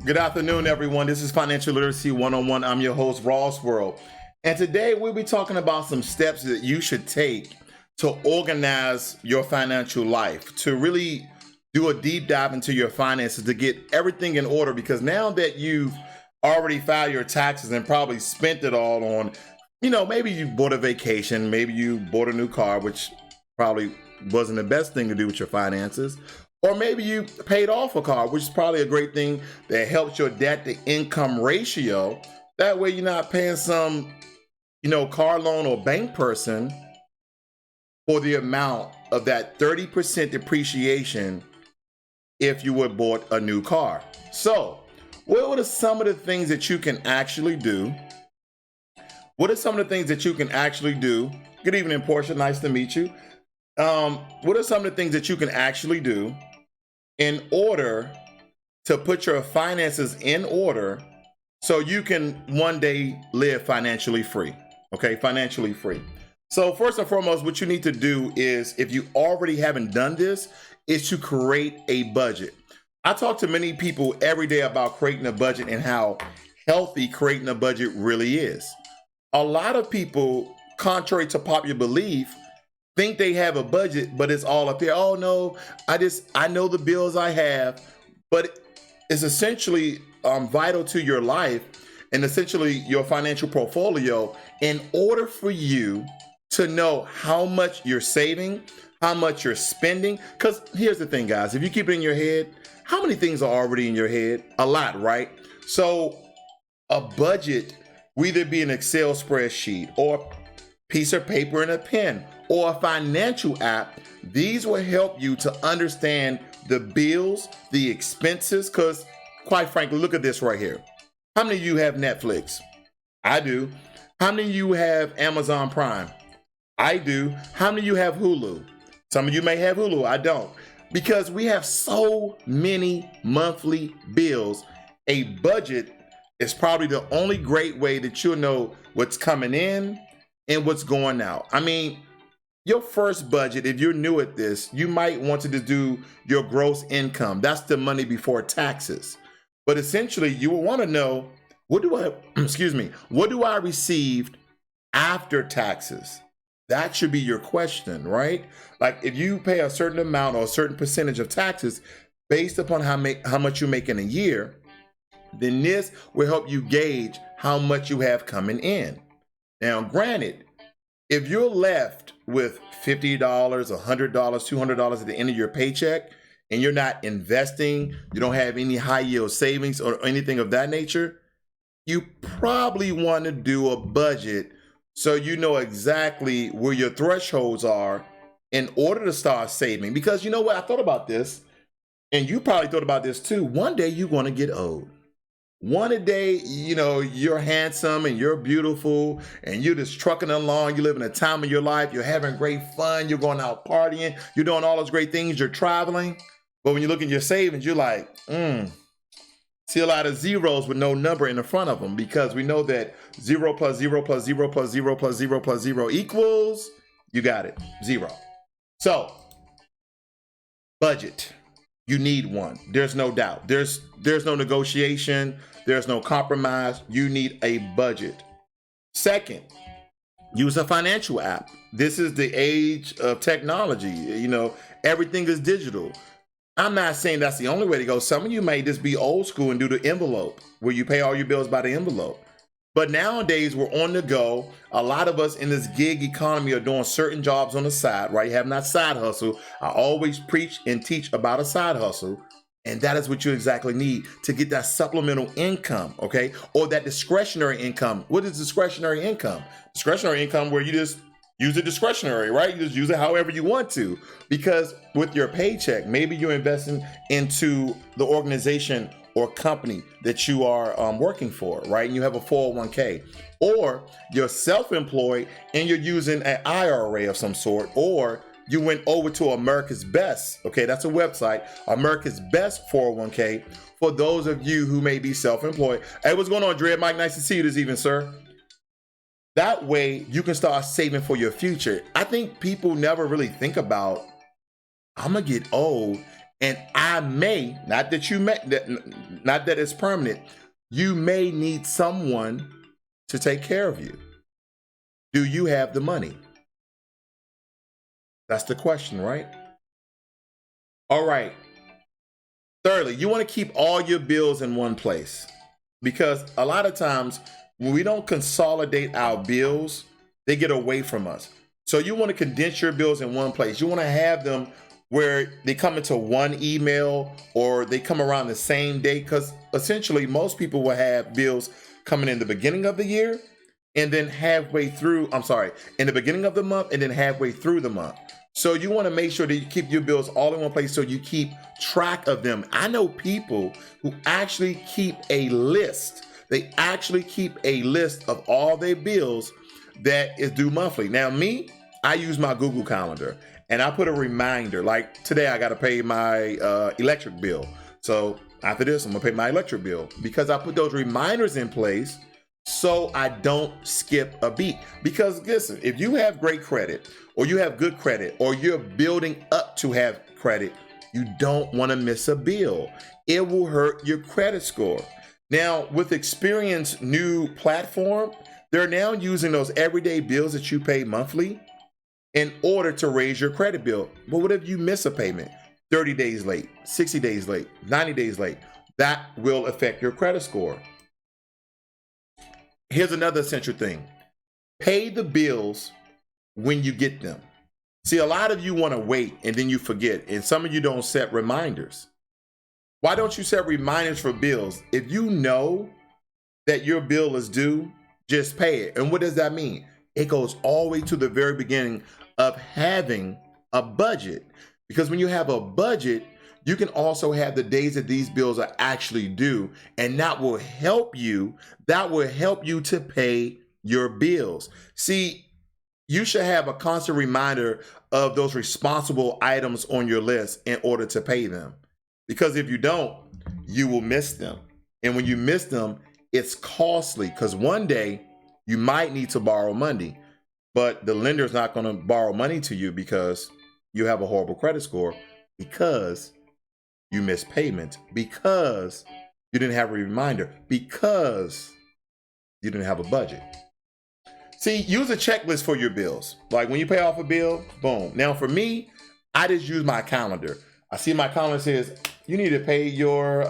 Good afternoon, everyone. This is Financial Literacy 101. I'm your host, Ross World. And today we'll be talking about some steps that you should take to organize your financial life, to really do a deep dive into your finances, to get everything in order. Because now that you've already filed your taxes and probably spent it all on, maybe you bought a vacation, maybe you bought a new car, which probably wasn't the best thing to do with your finances. Or maybe you paid off a car, which is probably a great thing that helps your debt to income ratio. That way you're not paying some, car loan or bank person for the amount of that 30% depreciation if you would bought a new car. So, what are some of the things that you can actually do? What are some of the things that you can actually do? Good evening, Portia. Nice to meet you. What are some of the things that you can actually do in order to put your finances in order so you can one day live financially free? Okay, financially free. So first and foremost, what you need to do is, if you already haven't done this, is to create a budget. I talk to many people every day about creating a budget and how healthy creating a budget really is. A lot of people, contrary to popular belief, think they have a budget, but it's all up here. Oh no, I know the bills I have, but it's essentially vital to your life and essentially your financial portfolio in order for you to know how much you're saving, how much you're spending. Because here's the thing, guys, if you keep it in your head, how many things are already in your head? A lot, right? So a budget will either be an Excel spreadsheet or piece of paper and a pen or a financial app. These will help you to understand the bills, the expenses, because quite frankly, look at this right here. How many of you have Netflix? I do. How many of you have Amazon Prime? I do. How many of you have Hulu? Some of you may have Hulu. I don't. Because we have so many monthly bills, a budget is probably the only great way that you'll know what's coming in and what's going out. I mean, your first budget, if you're new at this, you might want to do your gross income. That's the money before taxes. But essentially, you will want to know, what do I receive after taxes? That should be your question, right? Like if you pay a certain amount or a certain percentage of taxes based upon how much you make in a year, then this will help you gauge how much you have coming in. Now, granted, if you're left with $50, $100, $200 at the end of your paycheck and you're not investing, you don't have any high yield savings or anything of that nature, you probably want to do a budget so you know exactly where your thresholds are in order to start saving. Because you know what? I thought about this, and you probably thought about this too. One day you're going to get old. One day, you're handsome and you're beautiful and you're just trucking along. You live in a time of your life. You're having great fun. You're going out partying. You're doing all those great things. You're traveling. But when you look at your savings, you're like, see a lot of zeros with no number in the front of them, because we know that 0 plus 0 plus 0 plus 0 plus 0 plus 0 equals, you got it, 0. So, budget. You need one. There's no doubt. There's no negotiation. There's no compromise. You need a budget. Second, use a financial app. This is the age of technology. Everything is digital. I'm not saying that's the only way to go. Some of you may just be old school and do the envelope, where you pay all your bills by the envelope. But nowadays, we're on the go. A lot of us in this gig economy are doing certain jobs on the side, right? Having that side hustle. I always preach and teach about a side hustle. And that is what you exactly need to get that supplemental income, okay? Or that discretionary income. What is discretionary income? Discretionary income where you just use it discretionary, right? You just use it however you want to. Because with your paycheck, maybe you're investing into the organization or company that you are working for, right? And you have a 401k, or you're self-employed and you're using an IRA of some sort, or you went over to America's Best. Okay, that's a website, America's Best 401k, for those of you who may be self-employed. Hey, what's going on, Dread Mike? Nice to see you this evening, sir. That way you can start saving for your future. I think people never really think about, I'm gonna get old And I may, not that you may, not that it's permanent, you may need someone to take care of you. Do you have the money? That's the question, right? All right. Thirdly, you want to keep all your bills in one place, because a lot of times when we don't consolidate our bills, they get away from us. So you want to condense your bills in one place. You want to have them where they come into one email or they come around the same day, because essentially most people will have bills coming in the beginning of the year and then halfway through, in the beginning of the month and then halfway through the month. So you want to make sure that you keep your bills all in one place so you keep track of them. I know people who actually keep a list. They actually keep a list of all their bills that is due monthly. Now me, I use my Google Calendar and I put a reminder, like today I got to pay my electric bill. So after this, I'm gonna pay my electric bill, because I put those reminders in place so I don't skip a beat. Because listen, if you have great credit or you have good credit or you're building up to have credit, you don't want to miss a bill. It will hurt your credit score. Now, with Experian's new platform, they're now using those everyday bills that you pay monthly in order to raise your credit bill. But what if you miss a payment? 30 days late, 60 days late, 90 days late. That will affect your credit score. Here's another essential thing. Pay the bills when you get them. See, a lot of you want to wait and then you forget, and some of you don't set reminders. Why don't you set reminders for bills? If you know that your bill is due, just pay it. And what does that mean? It goes all the way to the very beginning of having a budget. Because when you have a budget, you can also have the days that these bills are actually due, and that will help you. That will help you to pay your bills. See, you should have a constant reminder of those responsible items on your list in order to pay them. Because if you don't, you will miss them. And when you miss them, it's costly, because one day you might need to borrow money, but the lender is not going to borrow money to you because you have a horrible credit score, because you missed payment, because you didn't have a reminder, because you didn't have a budget. See, use a checklist for your bills. Like when you pay off a bill, boom. Now for me, I just use my calendar. I see my calendar says, you need to pay your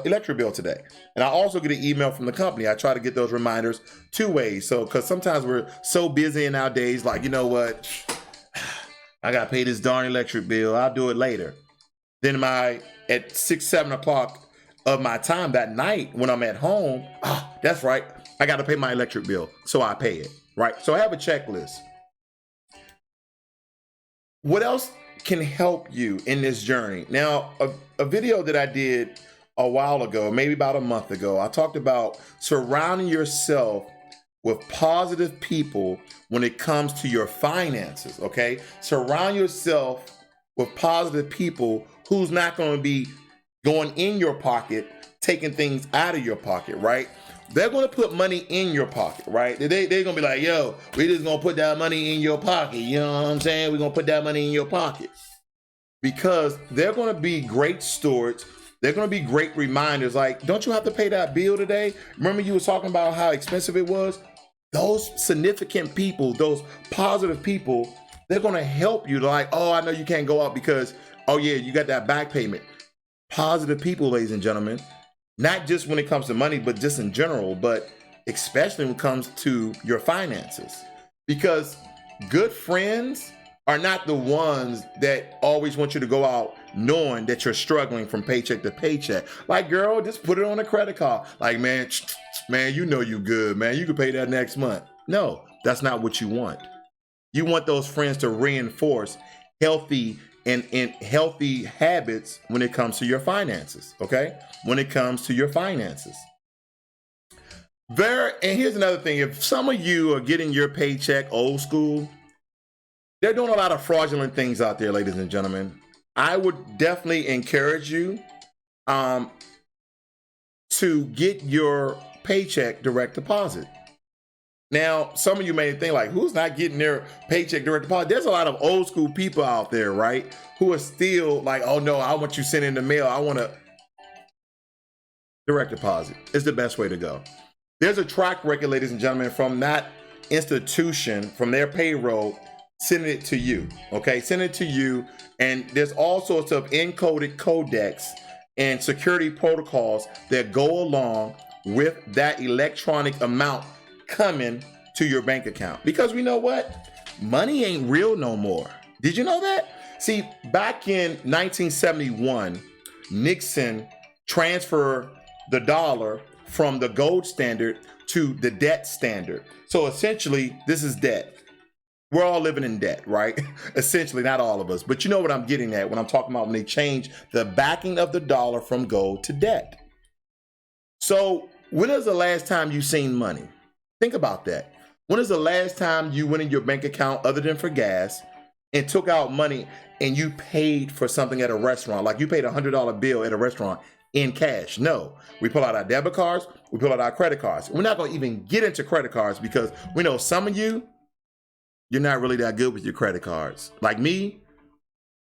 electric bill today. And I also get an email from the company. I try to get those reminders 2 ways. So, because sometimes we're so busy in our days, like, you know what? I got to pay this darn electric bill. I'll do it later. Then at 6, 7 o'clock of my time that night when I'm at home, that's right, I got to pay my electric bill. So I pay it, right? So I have a checklist. What else can help you in this journey? Now, a video that I did a while ago, maybe about a month ago, I talked about surrounding yourself with positive people when it comes to your finances, okay? Surround yourself with positive people who's not going to be going in your pocket, taking things out of your pocket, right? They're going to put money in your pocket, right? They're going to be like, yo, we just going to put that money in your pocket. You know what I'm saying? We're going to put that money in your pocket. Because they're going to be great stewards. They're going to be great reminders. Like, don't you have to pay that bill today? Remember you were talking about how expensive it was? Those significant people, those positive people, they're going to help you. Like, oh, I know you can't go out because, oh yeah, you got that back payment. Positive people, ladies and gentlemen. Not just when it comes to money, but just in general, but especially when it comes to your finances. Because good friends are not the ones that always want you to go out knowing that you're struggling from paycheck to paycheck. Like, girl, just put it on a credit card. Like, man, you know you good, man. You can pay that next month. No, that's not what you want. You want those friends to reinforce healthy and healthy habits when it comes to your finances, okay? When it comes to your finances. And here's another thing. If some of you are getting your paycheck old school, they're doing a lot of fraudulent things out there, ladies and gentlemen. I would definitely encourage you to get your paycheck direct deposit. Now, some of you may think like, who's not getting their paycheck direct deposit? There's a lot of old school people out there, right? Who are still like, oh no, I want you sent in the mail. I want to direct deposit. It's the best way to go. There's a track record, ladies and gentlemen, from that institution, from their payroll, sending it to you, okay? Send it to you, and there's all sorts of encoded codecs and security protocols that go along with that electronic amount coming to your bank account. Because we know what? Money ain't real no more. Did you know that? See, back in 1971, Nixon transferred the dollar from the gold standard to the debt standard. So essentially, this is debt. We're all living in debt, right? Essentially, not all of us. But you know what I'm getting at when I'm talking about when they change the backing of the dollar from gold to debt. So when is the last time you seen money? Think about that. When is the last time you went in your bank account other than for gas and took out money and you paid for something at a restaurant? Like you paid a $100 bill at a restaurant in cash? No. We pull out our debit cards. We pull out our credit cards. We're not going to even get into credit cards because we know some of you, you're not really that good with your credit cards. Like me,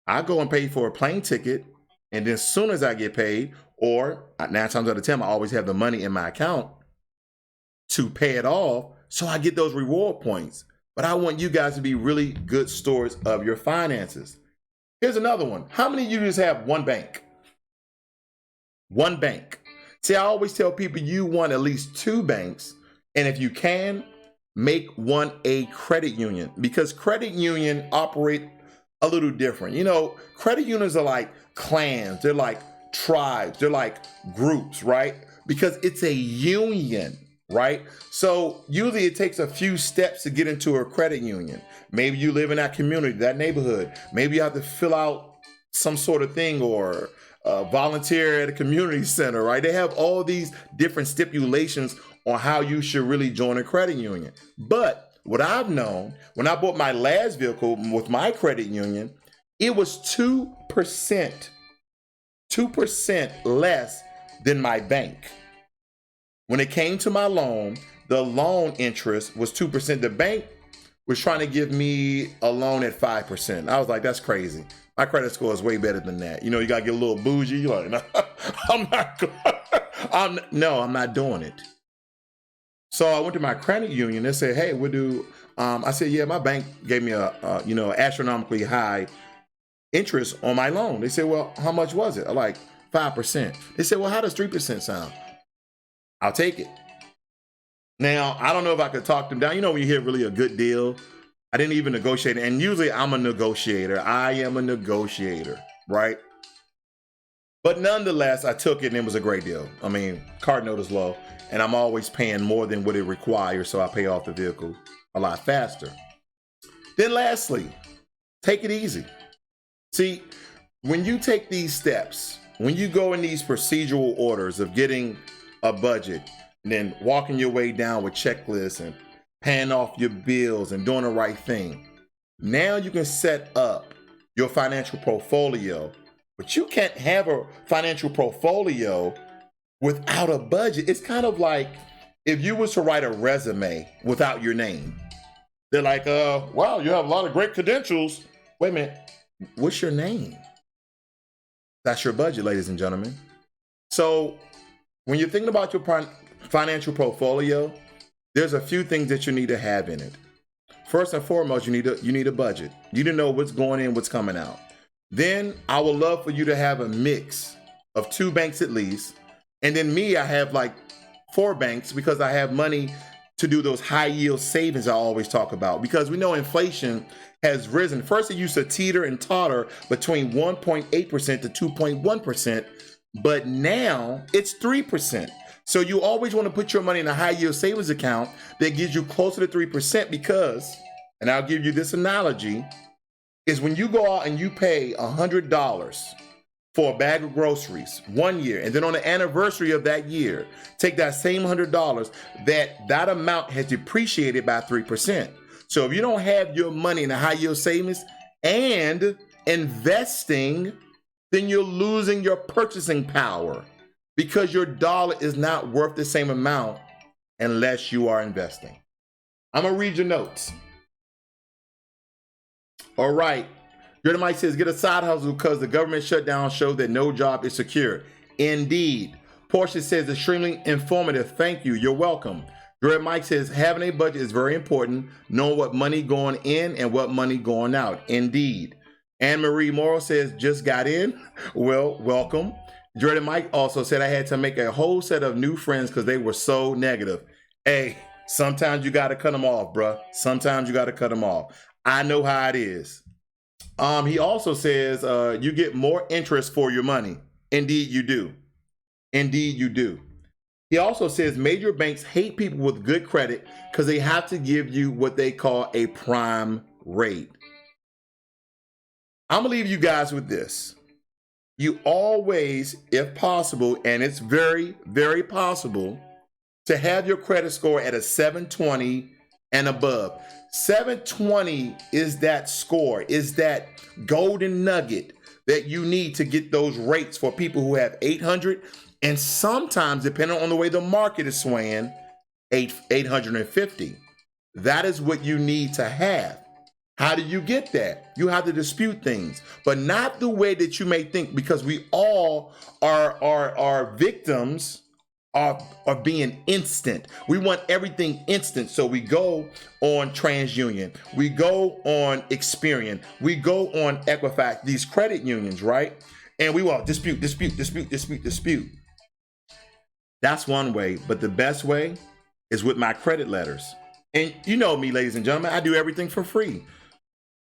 I go and pay for a plane ticket, and then as soon as I get paid, or 9 times out of 10, I always have the money in my account to pay it off, so I get those reward points. But I want you guys to be really good stewards of your finances. Here's another one. How many of you just have one bank? One bank. See, I always tell people you want at least 2 banks, and if you can, make one a credit union, because credit union operate a little different. You know, credit unions are like clans, they're like tribes, they're like groups, right? Because it's a union, right? So usually it takes a few steps to get into a credit union. Maybe you live in that community, that neighborhood. Maybe you have to fill out some sort of thing or volunteer at a community center, right? They have all these different stipulations on how you should really join a credit union. But what I've known, when I bought my last vehicle with my credit union, it was 2% less than my bank. When it came to my loan, the loan interest was 2%. The bank was trying to give me a loan at 5%. I was like, that's crazy. My credit score is way better than that. You know, you gotta get a little bougie. You're like, no, I'm not doing it. So I went to my credit union. They said, hey, we'll do, I said, yeah, my bank gave me a astronomically high interest on my loan. They said, well, how much was it? I'm like, 5%. They said, well, how does 3% sound? I'll take it. Now, I don't know if I could talk them down. You know, when you hear really a good deal, I didn't even negotiate. And usually I'm a negotiator. I am a negotiator, right? But nonetheless, I took it and it was a great deal. I mean, card note is low and I'm always paying more than what it requires. So I pay off the vehicle a lot faster. Then lastly, take it easy. See, when you take these steps, when you go in these procedural orders of getting a budget and then walking your way down with checklists and paying off your bills and doing the right thing, now you can set up your financial portfolio. But you can't have a financial portfolio without a budget. It's kind of like if you was to write a resume without your name. They're like, wow, you have a lot of great credentials. Wait a minute, what's your name? That's your budget, ladies and gentlemen. So when you're thinking about your financial portfolio, there's a few things that you need to have in it. First and foremost, you need a budget. You need to know what's going in, what's coming out. Then I would love for you to have a mix of 2 banks at least. And then me, I have like 4 banks because I have money to do those high yield savings I always talk about, because we know inflation has risen. First, it used to teeter and totter between 1.8% to 2.1%, but now it's 3%. So you always want to put your money in a high yield savings account that gives you closer to 3% because, and I'll give you this analogy, is when you go out and you pay $100 for a bag of groceries 1 year, and then on the anniversary of that year, take that same $100, that amount has depreciated by 3%. So if you don't have your money in a high yield savings and investing, then you're losing your purchasing power because your dollar is not worth the same amount unless you are investing. I'm going to read your notes. All right. Jordan Mike says, get a side hustle because the government shutdown showed that no job is secure. Indeed. Portia says, extremely informative. Thank you. You're welcome. Jordan Mike says, having a budget is very important, knowing what money going in and what money going out. Indeed. Anne Marie Morrow says, just got in. Well, welcome. Jordan Mike also said, I had to make a whole set of new friends because they were so negative. Hey, sometimes you got to cut them off, bruh. Sometimes you got to cut them off. I know how it is. He also says, you get more interest for your money. Indeed, you do. Indeed, you do. He also says major banks hate people with good credit because they have to give you what they call a prime rate. I'm going to leave you guys with this. You always, if possible, and it's very, very possible, to have your credit score at a 720 and above. 720 is that score, is that golden nugget that you need to get those rates for people who have 800, and sometimes, depending on the way the market is swaying, 850. That is what you need to have. How do you get that? You have to dispute things, but not the way that you may think, because we all are victims of being instant. We want everything instant. So we go on TransUnion, we go on Experian, we go on Equifax, these credit unions, right? And we want dispute. That's one way, but the best way is with my credit letters. And you know me, ladies and gentlemen, I do everything for free.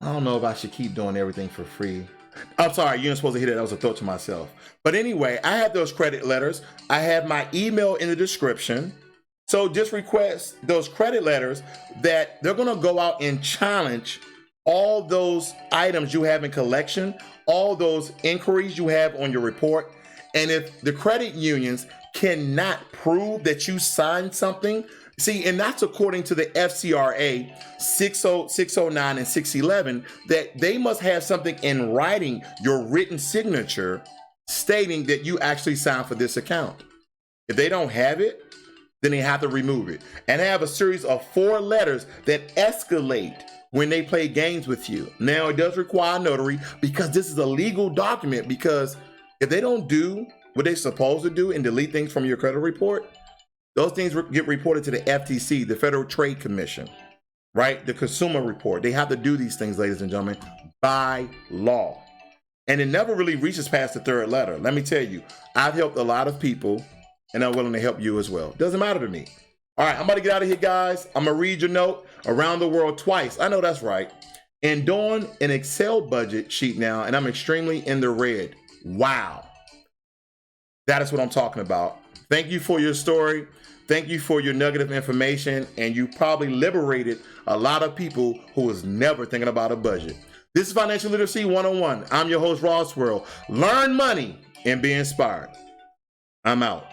I don't know if I should keep doing everything for free. I'm sorry, you weren't supposed to hear that. That was a thought to myself. But anyway, I have those credit letters. I have my email in the description. So just request those credit letters that they're going to go out and challenge all those items you have in collection, all those inquiries you have on your report. And if the credit unions cannot prove that you signed something, see, and that's according to the FCRA 609 and 611, that they must have something in writing, your written signature, stating that you actually signed for this account. If they don't have it, then they have to remove it. And have a series of 4 letters that escalate when they play games with you. Now, it does require a notary because this is a legal document, because if they don't do what they're supposed to do and delete things from your credit report, those things get reported to the FTC, the Federal Trade Commission, right? The Consumer Report. They have to do these things, ladies and gentlemen, by law. And it never really reaches past the 3rd letter. Let me tell you, I've helped a lot of people, and I'm willing to help you as well. Doesn't matter to me. All right, I'm about to get out of here, guys. I'm going to read your note. Around the world twice. I know that's right. And doing an Excel budget sheet now, and I'm extremely in the red. Wow. That is what I'm talking about. Thank you for your story. Thank you for your nugget of information. And you probably liberated a lot of people who was never thinking about a budget. This is Financial Literacy 101. I'm your host, Ross World. Learn money and be inspired. I'm out.